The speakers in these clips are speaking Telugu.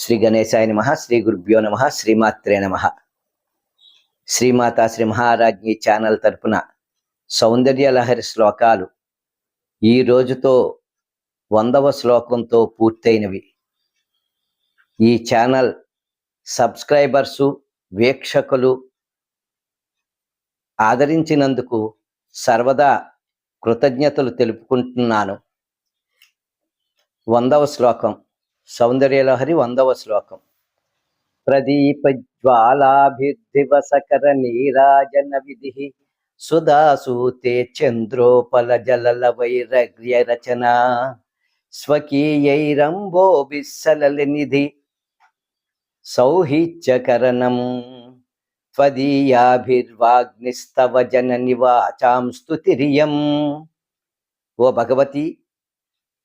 శ్రీ గణేశాయ నమః. శ్రీ గురుభ్యో నమః. శ్రీమాత్రే నమః. శ్రీమాతా శ్రీ మహారాజ్ఞి ఛానల్ తరపున సౌందర్య లహరి శ్లోకాలు ఈ రోజుతో 100వ శ్లోకంతో పూర్తయినవి. ఈ ఛానల్ సబ్స్క్రైబర్సు వీక్షకులు ఆదరించినందుకు సర్వదా కృతజ్ఞతలు తెలుపుకుంటున్నాను. 100వ శ్లోకం సౌందర్యలహరి 100వ శ్లోకం. ప్రదీపజ్వాలాభిర్దివసకర నీరాజన విధి సుధాసూతే చంద్రోపల జలల వైరగ్ర్య రచన స్వకీయైరంభోభిస్సలల నిధి సౌహిత్యకరణం త్వదీయాభిర్వాగ్నిస్తవ జనని వాచాం స్తుతిరియం. ఓ భగవతి,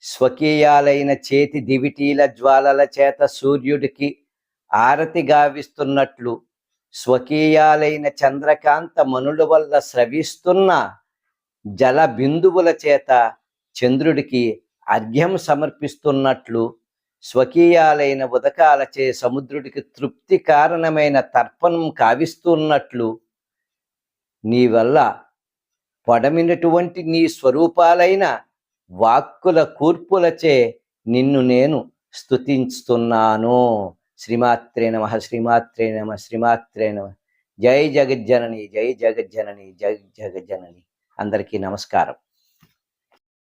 స్వకీయాలైన చేతి దివిటీల జ్వాలల చేత సూర్యుడికి ఆరతి గావిస్తున్నట్లు స్వకీయాలైన చంద్రకాంత మనుల వల్ల స్రవిస్తున్న జల బిందువుల చేత చంద్రుడికి అర్ఘ్యం సమర్పిస్తున్నట్లు స్వకీయాలైన ఉదకాలచే సముద్రుడికి తృప్తి కారణమైన తర్పణం కావిస్తున్నట్లు నీ వల్ల పొడమినటువంటి నీ స్వరూపాలైన వాక్కుల కూర్పులచే నిన్ను నేను స్తుతిస్తున్నాను. శ్రీమాత్రే నమః. శ్రీమాత్రే నమః. శ్రీమాత్రే నమః. జై జగజ్జనని, జై జగజ్జనని, జై జగజ్జనని. అందరికీ నమస్కారం.